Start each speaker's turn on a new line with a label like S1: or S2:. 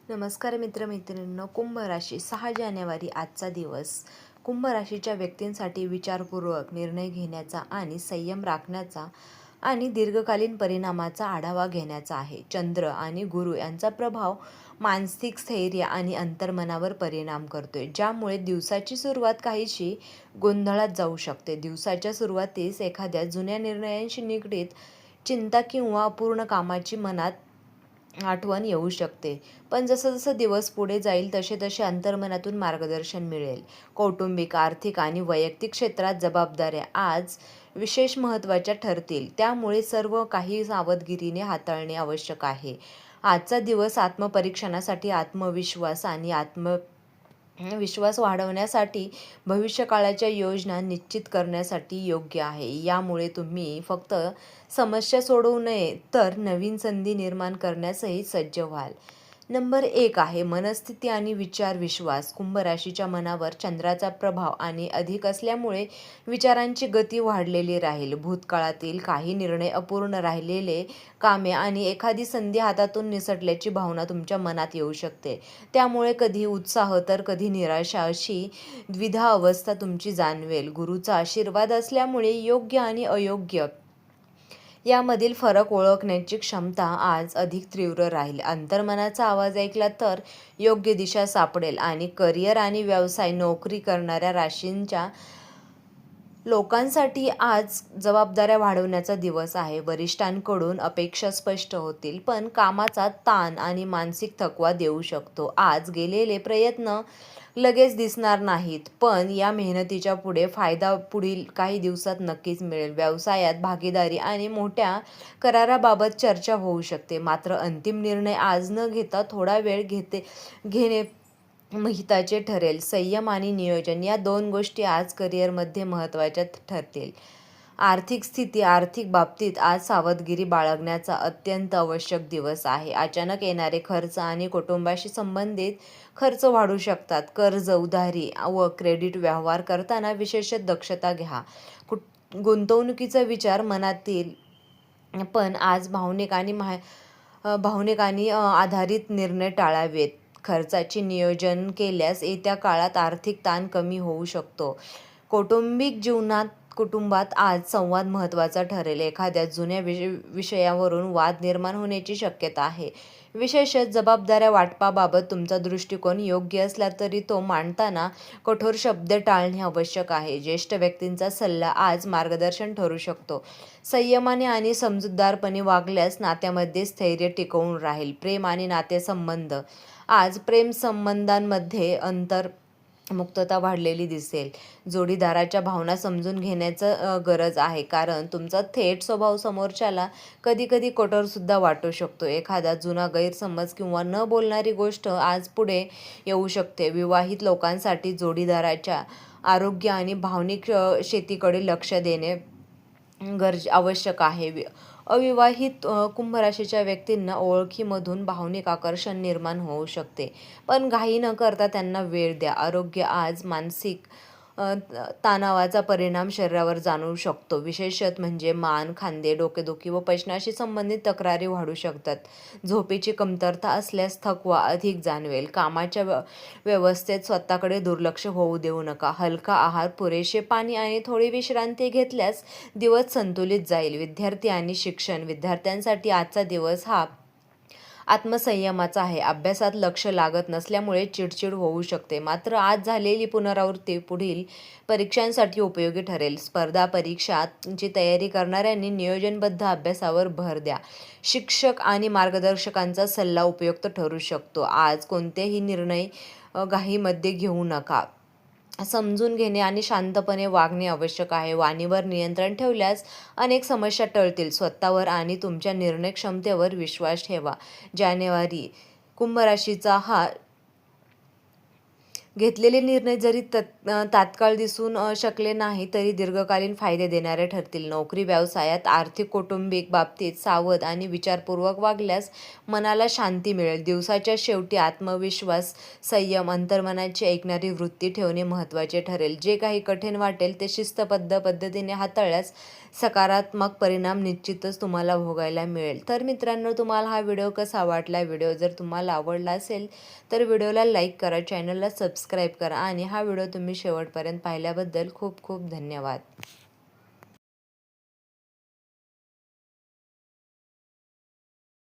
S1: नमस्कार मित्रमैत्रिणींनो. कुंभ राशी 6 जानेवारी आजचा दिवस कुंभ राशीच्या व्यक्तींसाठी विचारपूर्वक निर्णय घेण्याचा आणि संयम राखण्याचा आणि दीर्घकालीन परिणामाचा आढावा घेण्याचा आहे. चंद्र आणि गुरु यांचा प्रभाव मानसिक स्थैर्य आणि अंतर्मनावर परिणाम करतोय, ज्यामुळे दिवसाची सुरुवात काहीशी गोंधळात जाऊ शकते. दिवसाच्या सुरुवातीस एखाद्या जुन्या निर्णयांशी निगडीत चिंता किंवा अपूर्ण कामाची मनात आठवण येऊ शकते. पण जसं दिवस पुढे जाईल तसे तसे अंतर्मनातून मार्गदर्शन मिळेल. कौटुंबिक, आर्थिक आणि वैयक्तिक क्षेत्रात जबाबदाऱ्या आज विशेष महत्त्वाच्या ठरतील, त्यामुळे सर्व काही सावधगिरीने हाताळणे आवश्यक आहे. आजचा दिवस आत्मपरीक्षणासाठी, आत्मविश्वास आणि विश्वास वाढवण्यासाठी, भविष्यकाळाच्या योजना निश्चित करण्यासाठी योग्य आहे. यामुळे तुम्ही फक्त समस्या सोडवू नये तर नवीन संधी निर्माण करण्यासही सज्ज व्हाल. नंबर 1 आहे मनस्थिती आणि विचार विश्वास. कुंभ राशीच्या मनावर चंद्राचा प्रभाव आणि अधिक असल्यामुळे विचारांची गती वाढलेली राहील. भूतकाळातील काही निर्णय, अपूर्ण राहिलेले कामे आणि एखादी संधी हातातून निसटल्याची भावना तुमच्या मनात येऊ शकते. त्यामुळे कधी उत्साह तर कधी निराशा अशी द्विधा अवस्था तुमची जाणवेल. गुरूचा आशीर्वाद असल्यामुळे योग्य आणि अयोग्य यामधील फरक ओळखण्याची क्षमता आज अधिक तीव्र राहील. अंतर्मनाचा आवाज ऐकला तर योग्य दिशा सापडेल. आणि करिअर आणि व्यवसाय, नोकरी करणाऱ्या राशींच्या लोकांसाठी आज जबाबदाऱ्या वाढवण्याचा दिवस आहे. वरिष्ठांकडून अपेक्षा स्पष्ट होतील, पण कामाचा ताण आणि मानसिक थकवा देऊ शकतो. आज गेलेले प्रयत्न लगेच दिसणार नाहीत, पण या मेहनतीच्या फायदा पुढील काही दिवसात नक्कीच मिळेल. व्यवसायात भागीदारी आणि मोठ्या कराराबाबत चर्चा होऊ शकते, मात्र अंतिम निर्णय आज न घेता थोडा वेळ घेणे हिताचे ठरेल. संयम आणि नियोजन या दोन गोष्टी आज करिअरमध्ये महत्त्वाच्या ठरतील. आर्थिक स्थिती, आर्थिक बाबतीत आज सावधगिरी बाळगण्याचा अत्यंत आवश्यक दिवस आहे. अचानक येणारे खर्च आणि कुटुंबाशी संबंधित खर्च वाढू शकतात. कर्ज, उधारी व क्रेडिट व्यवहार करताना विशेष दक्षता घ्या. गुंतवणुकीचा विचार मनातील, पण आज भावनिक आणि आधारित निर्णय टाळावेत. खर्चाचे नियोजन केल्यास येत्या काळात आर्थिक ताण कमी होऊ शकतो. कौटुंबिक जीवनात कुटुंबात आज संवाद महत्त्वाचा ठरेल. एखाद्या जुन्या विषयावरून वाद निर्माण होण्याची शक्यता आहे. विशेषतः जबाबदाऱ्या वाटपाबाबत तुमचा दृष्टिकोन योग्य असला तरी तो मांडताना कठोर शब्द टाळणे आवश्यक आहे. ज्येष्ठ व्यक्तींचा सल्ला आज मार्गदर्शन ठरू शकतो. संयमाने आणि समजूतदारपणे वागल्यास नात्यामध्ये स्थैर्य टिकून राहील. प्रेम आणि नातेसंबंध आज प्रेमसंबंधांमध्ये मुक्तता वाढलेली दिसेल. जोडीदाराच्या भावना समजून घेण्याचं गरज आहे, कारण तुमचा थेट स्वभाव समोरच्याला कधीकधी कठोरसुद्धा वाटू शकतो. एखादा जुना गैरसमज किंवा न बोलणारी गोष्ट आज पुढे येऊ शकते. विवाहित लोकांसाठी जोडीदाराच्या आरोग्य आणि भावनिक शेतीकडे लक्ष देणे आवश्यक आहे. अविवाहित कुंभ राशीच्या व्यक्तींना ओळखीमधून भावनिक आकर्षण निर्माण होऊ शकते, पण घाई न करता त्यांना वेळ द्या. आरोग्य आज मानसिक तणावाचा परिणाम शरीरावर जाणवू शकतो. विशेषतः म्हणजे मान, खांदे, डोकेदुखी व पचनाशी संबंधित तक्रारी वाढू शकतात. झोपेची कमतरता असल्यास थकवा अधिक जाणवेल. कामाच्या व्यवस्थेत स्वतःकडे दुर्लक्ष होऊ देऊ नका. हलका आहार, पुरेसे पाणी आणि थोडी विश्रांती घेतल्यास दिवस संतुलित जाईल. विद्यार्थी आणि शिक्षण विद्यार्थ्यांसाठी आजचा दिवस हा आत्मसंयमाचा आहे. अभ्यासात लक्ष लागत नसल्यामुळे चिडचिड होऊ शकते, मात्र आज झालेली पुनरावृत्ती पुढील परीक्षांसाठी उपयोगी ठरेल. स्पर्धा परीक्षांची तयारी करणाऱ्यांनी नियोजनबद्ध अभ्यासावर भर द्या. शिक्षक आणि मार्गदर्शकांचा सल्ला उपयुक्त ठरू शकतो. आज कोणतेही निर्णय घाईमध्ये घेऊ नका. समजून घेणे आणि शांतपणे वागणे आवश्यक आहे. वाणीवर नियंत्रण ठेवल्यास अनेक समस्या टळतील. स्वतःवर आणि तुमच्या निर्णय क्षमतेवर विश्वास ठेवा. जानेवारी कुंभ राशीचा हा घेतलेले निर्णय जरी तात्काळ दिसून शकले नाही तरी दीर्घकालीन फायदे देणारे ठरतील. नोकरी, व्यवसायात, आर्थिक, कौटुंबिक बाबतीत सावध आणि विचारपूर्वक वागल्यास मनाला शांती मिळेल. दिवसाच्या शेवटी आत्मविश्वास, संयम, अंतर्मनाची ऐकणारी वृत्ती ठेवणे महत्त्वाचे ठरेल. जे काही कठीण वाटेल ते शिस्तबद्ध पद्धतीने हाताळल्यास सकारात्मक परिणाम निश्चितच तुम्हाला भोगायला मिळेल. तर मित्रांनो, तुम्हाला हा व्हिडिओ कसा वाटला? व्हिडिओ जर तुम्हाला आवडला असेल तर व्हिडिओला लाईक करा, चॅनलला सबस्क्राईब करा आणि हा व्हिडिओ तुम्ही शेवटपर्यंत पाहिल्याबद्दल खूप खूप धन्यवाद.